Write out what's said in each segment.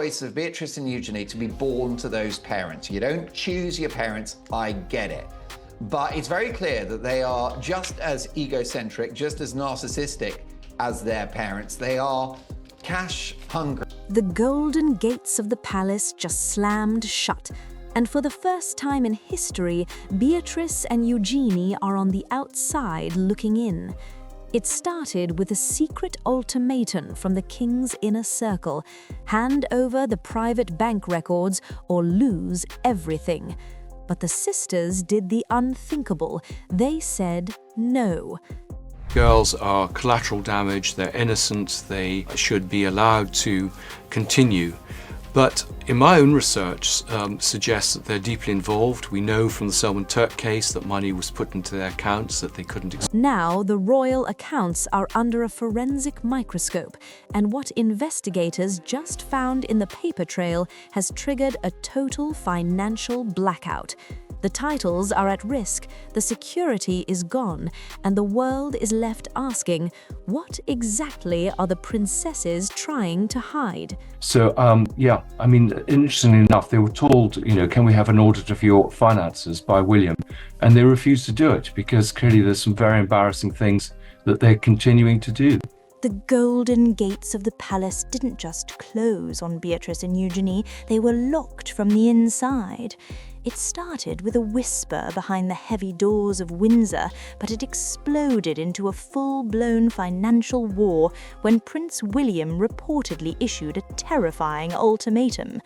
choice of Beatrice and Eugenie to be born to those parents. You don't choose your parents, I get it. But it's very clear that they are just as egocentric, just as narcissistic as their parents. They are cash hungry. The golden gates of the palace just slammed shut, and for the first time in history, Beatrice and Eugenie are on the outside looking in. It started with a secret ultimatum from the king's inner circle: hand over the private bank records or lose everything. But the sisters did the unthinkable. They said no. Girls are collateral damage, they're innocent, they should be allowed to continue. But in my own research suggests that they're deeply involved. We know from the Salman Turk case that money was put into their accounts that they couldn't. Now the royal accounts are under a forensic microscope, and what investigators just found in the paper trail has triggered a total financial blackout. The titles are at risk, the security is gone, and the world is left asking, what exactly are the princesses trying to hide? So, yeah, I mean, interestingly enough, they were told, can we have an audit of your finances by William? And they refused to do it because clearly there's some very embarrassing things that they're continuing to do. The golden gates of the palace didn't just close on Beatrice and Eugenie, they were locked from the inside. It started with a whisper behind the heavy doors of Windsor, but it exploded into a full-blown financial war when Prince William reportedly issued a terrifying ultimatum.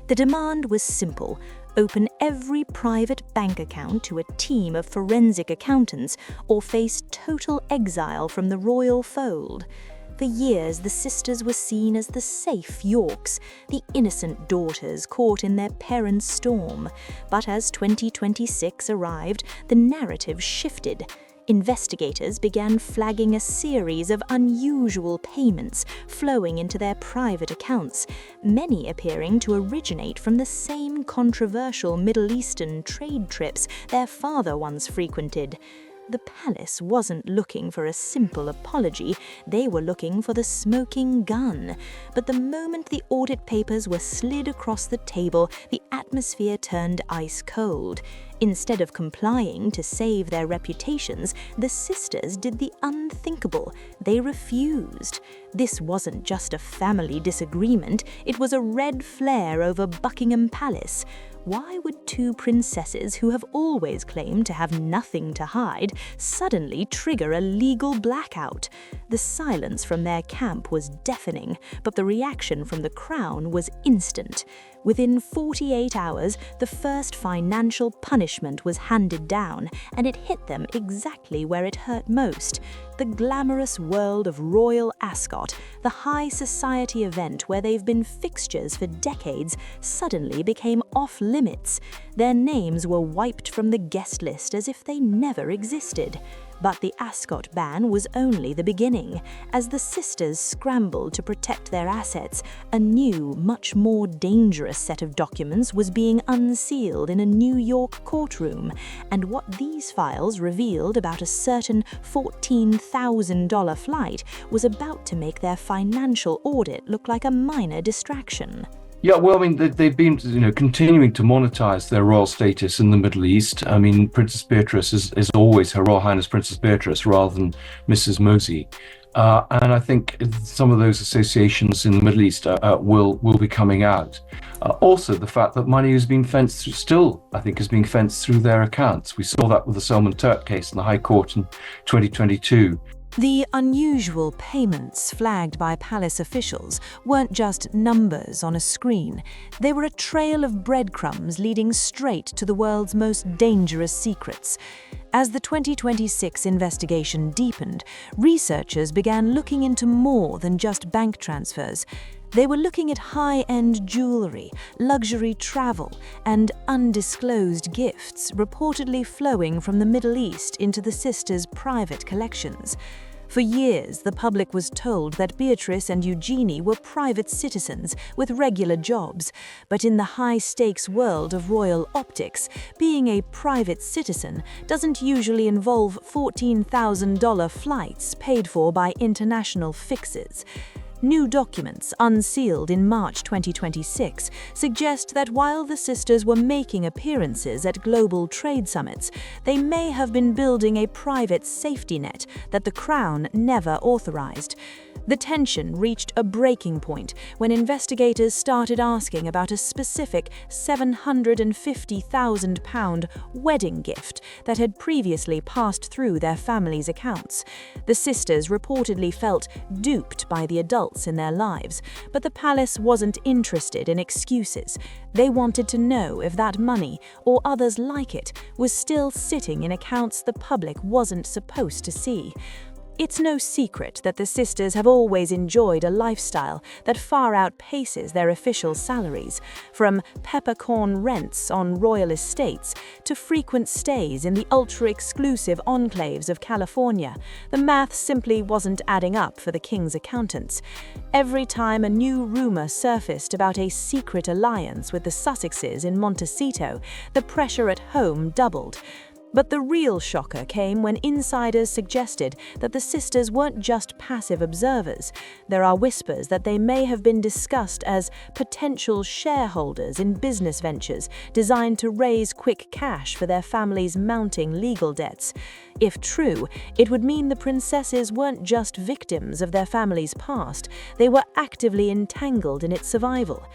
The demand was simple: open every private bank account to a team of forensic accountants or face total exile from the royal fold. For years, the sisters were seen as the safe Yorks, the innocent daughters caught in their parents' storm. But as 2026 arrived, the narrative shifted. Investigators began flagging a series of unusual payments flowing into their private accounts, many appearing to originate from the same controversial Middle Eastern trade trips their father once frequented. The palace wasn't looking for a simple apology, they were looking for the smoking gun. But the moment the audit papers were slid across the table, the atmosphere turned ice cold. Instead of complying to save their reputations, the sisters did the unthinkable. They refused. This wasn't just a family disagreement, it was a red flare over Buckingham Palace. Why would two princesses who have always claimed to have nothing to hide suddenly trigger a legal blackout? The silence from their camp was deafening, but the reaction from the crown was instant. Within 48 hours, the first financial punishment was handed down, and it hit them exactly where it hurt most. The glamorous world of Royal Ascot, the high society event where they've been fixtures for decades, suddenly became off-limits. Their names were wiped from the guest list as if they never existed. But the Ascot ban was only the beginning. As the sisters scrambled to protect their assets, a new, much more dangerous set of documents was being unsealed in a New York courtroom, and what these files revealed about a certain $14,000 flight was about to make their financial audit look like a minor distraction. Yeah, well, I mean, they've been, continuing to monetize their royal status in the Middle East. I mean, Princess Beatrice is always Her Royal Highness Princess Beatrice rather than Mrs. Mosey. And I think some of those associations in the Middle East will be coming out. Also, the fact that money is being fenced through, still, I think, is being fenced through their accounts. We saw that with the Salman Turk case in the High Court in 2022. The unusual payments flagged by palace officials weren't just numbers on a screen. They were a trail of breadcrumbs leading straight to the world's most dangerous secrets. As the 2026 investigation deepened, researchers began looking into more than just bank transfers. They were looking at high-end jewelry, luxury travel, and undisclosed gifts reportedly flowing from the Middle East into the sisters' private collections. For years, the public was told that Beatrice and Eugenie were private citizens with regular jobs, but in the high-stakes world of royal optics, being a private citizen doesn't usually involve $14,000 flights paid for by international fixers. New documents, unsealed in March 2026, suggest that while the sisters were making appearances at global trade summits, they may have been building a private safety net that the Crown never authorized. The tension reached a breaking point when investigators started asking about a specific £750,000 wedding gift that had previously passed through their family's accounts. The sisters reportedly felt duped by the adults in their lives, but the palace wasn't interested in excuses. They wanted to know if that money, or others like it, was still sitting in accounts the public wasn't supposed to see. It's no secret that the sisters have always enjoyed a lifestyle that far outpaces their official salaries, from peppercorn rents on royal estates to frequent stays in the ultra-exclusive enclaves of California. The math simply wasn't adding up for the king's accountants. Every time a new rumor surfaced about a secret alliance with the Sussexes in Montecito, the pressure at home doubled. But the real shocker came when insiders suggested that the sisters weren't just passive observers. There are whispers that they may have been discussed as potential shareholders in business ventures designed to raise quick cash for their family's mounting legal debts. If true, it would mean the princesses weren't just victims of their family's past, they were actively entangled in its survival.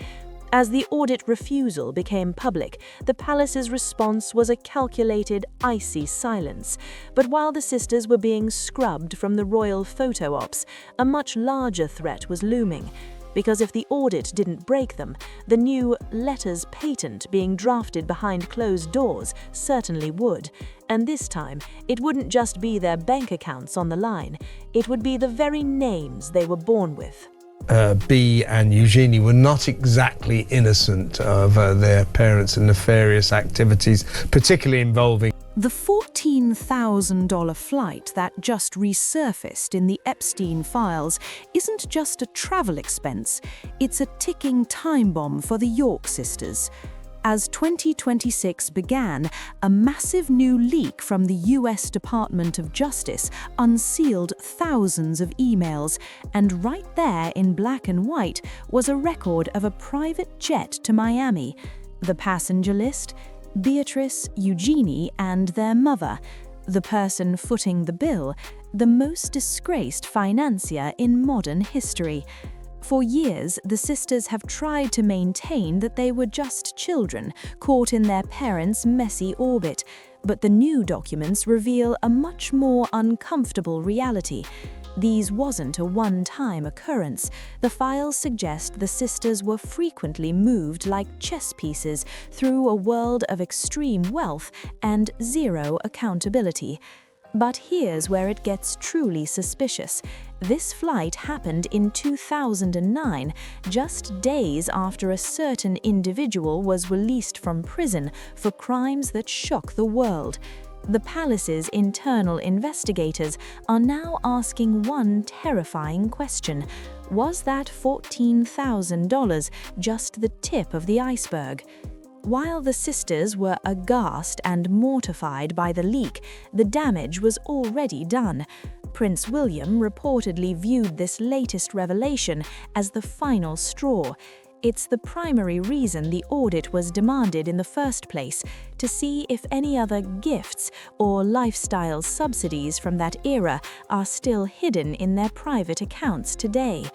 As the audit refusal became public, the palace's response was a calculated, icy silence. But while the sisters were being scrubbed from the royal photo ops, a much larger threat was looming. Because if the audit didn't break them, the new letters patent being drafted behind closed doors certainly would. And this time, it wouldn't just be their bank accounts on the line, it would be the very names they were born with. Bea and Eugenie were not exactly innocent of their parents' nefarious activities, particularly involving the $14,000 flight that just resurfaced in the Epstien files isn't just a travel expense, it's a ticking time bomb for the York sisters. As 2026 began, a massive new leak from the US Department of Justice unsealed thousands of emails, and right there in black and white was a record of a private jet to Miami. The passenger list? Beatrice, Eugenie, and their mother. The person footing the bill, the most disgraced financier in modern history. For years, the sisters have tried to maintain that they were just children, caught in their parents' messy orbit, but the new documents reveal a much more uncomfortable reality. These wasn't a one-time occurrence. The files suggest the sisters were frequently moved like chess pieces through a world of extreme wealth and zero accountability. But here's where it gets truly suspicious. This flight happened in 2009, just days after a certain individual was released from prison for crimes that shook the world. The palace's internal investigators are now asking one terrifying question. Was that $14,000 just the tip of the iceberg? While the sisters were aghast and mortified by the leak, the damage was already done. Prince William reportedly viewed this latest revelation as the final straw. It's the primary reason the audit was demanded in the first place, to see if any other gifts or lifestyle subsidies from that era are still hidden in their private accounts today.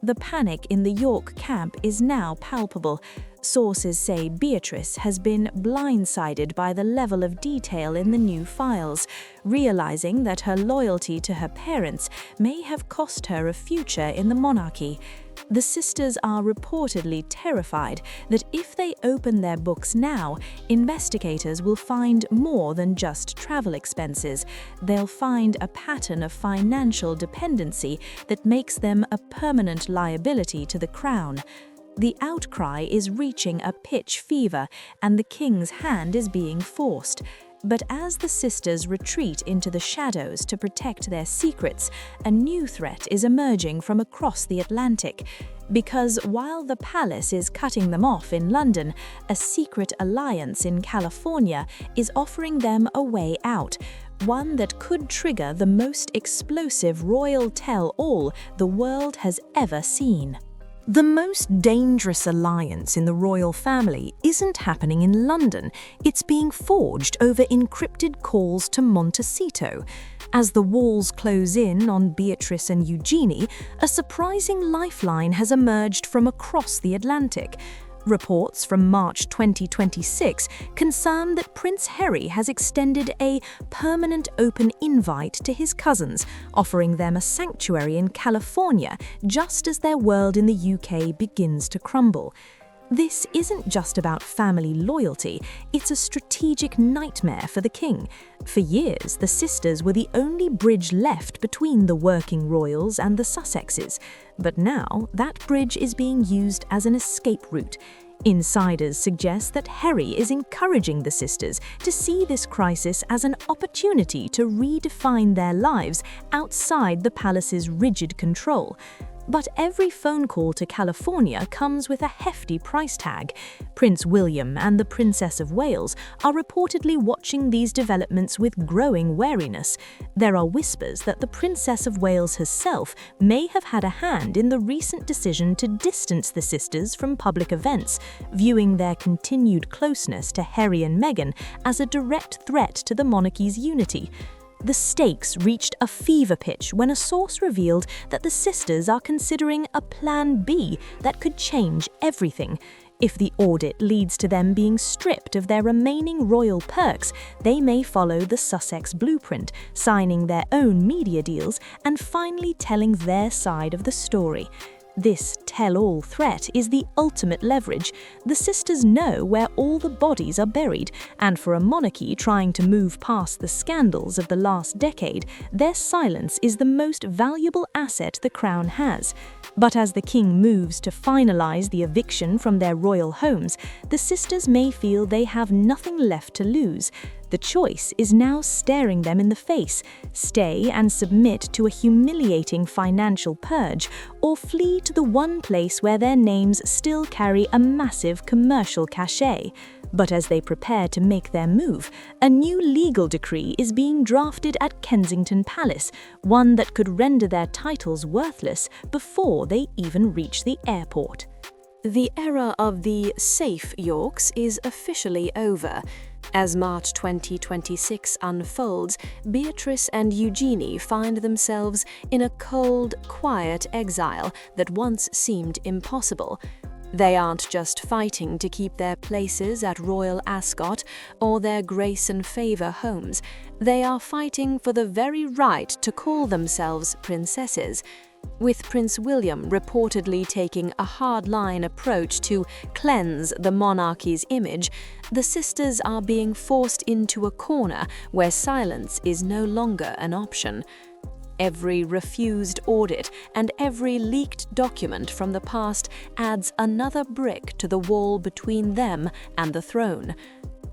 The panic in the York camp is now palpable. Sources say Beatrice has been blindsided by the level of detail in the new files, realizing that her loyalty to her parents may have cost her a future in the monarchy. The sisters are reportedly terrified that if they open their books now, investigators will find more than just travel expenses. They'll find a pattern of financial dependency that makes them a permanent liability to the crown. The outcry is reaching a pitch fever, and the king's hand is being forced. But as the sisters retreat into the shadows to protect their secrets, a new threat is emerging from across the Atlantic. Because while the palace is cutting them off in London, a secret alliance in California is offering them a way out. one that could trigger the most explosive royal tell-all the world has ever seen. The most dangerous alliance in the royal family isn't happening in London, it's being forged over encrypted calls to Montecito. As the walls close in on Beatrice and Eugenie, a surprising lifeline has emerged from across the Atlantic. Reports from March 2026 confirm that Prince Harry has extended a permanent open invite to his cousins, offering them a sanctuary in California just as their world in the UK begins to crumble. This isn't just about family loyalty, it's a strategic nightmare for the king. For years, the sisters were the only bridge left between the working royals and the Sussexes, but now that bridge is being used as an escape route. Insiders suggest that Harry is encouraging the sisters to see this crisis as an opportunity to redefine their lives outside the palace's rigid control. But every phone call to California comes with a hefty price tag. Prince William and the Princess of Wales are reportedly watching these developments with growing wariness. There are whispers that the Princess of Wales herself may have had a hand in the recent decision to distance the sisters from public events, viewing their continued closeness to Harry and Meghan as a direct threat to the monarchy's unity. The stakes reached a fever pitch when a source revealed that the sisters are considering a Plan B that could change everything. If the audit leads to them being stripped of their remaining royal perks, they may follow the Sussex blueprint, signing their own media deals and finally telling their side of the story. This tell-all threat is the ultimate leverage. The sisters know where all the bodies are buried, and for a monarchy trying to move past the scandals of the last decade, their silence is the most valuable asset the crown has. But as the king moves to finalize the eviction from their royal homes, the sisters may feel they have nothing left to lose. The choice is now staring them in the face: stay and submit to a humiliating financial purge, or flee to the one place where their names still carry a massive commercial cachet. But as they prepare to make their move, a new legal decree is being drafted at Kensington Palace, one that could render their titles worthless before they even reach the airport. The era of the safe Yorks is officially over. As March 2026 unfolds, Beatrice and Eugenie find themselves in a cold, quiet exile that once seemed impossible. They aren't just fighting to keep their places at Royal Ascot or their grace and favour homes. They are fighting for the very right to call themselves princesses. With Prince William reportedly taking a hardline approach to cleanse the monarchy's image, the sisters are being forced into a corner where silence is no longer an option. Every refused audit and every leaked document from the past adds another brick to the wall between them and the throne.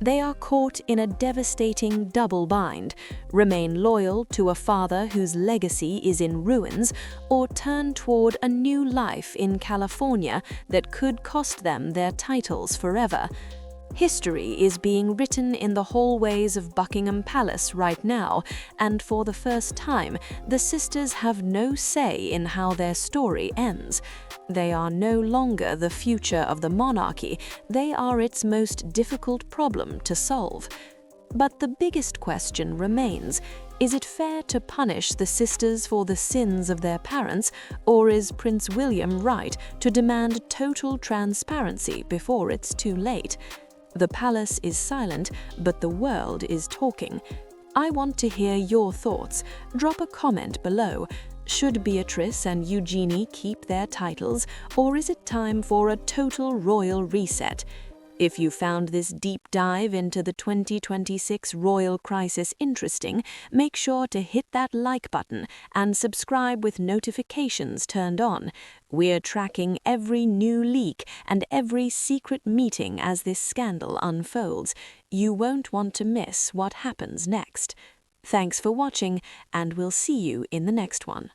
They are caught in a devastating double bind: remain loyal to a father whose legacy is in ruins, or turn toward a new life in California that could cost them their titles forever. History is being written in the hallways of Buckingham Palace right now, and for the first time, the sisters have no say in how their story ends. They are no longer the future of the monarchy, they are its most difficult problem to solve. But the biggest question remains: is it fair to punish the sisters for the sins of their parents, or is Prince William right to demand total transparency before it's too late? The palace is silent, but the world is talking. I want to hear your thoughts. Drop a comment below. Should Beatrice and Eugenie keep their titles, or is it time for a total royal reset? If you found this deep dive into the 2026 royal crisis interesting, make sure to hit that like button and subscribe with notifications turned on. We're tracking every new leak and every secret meeting as this scandal unfolds. You won't want to miss what happens next. Thanks for watching, and we'll see you in the next one.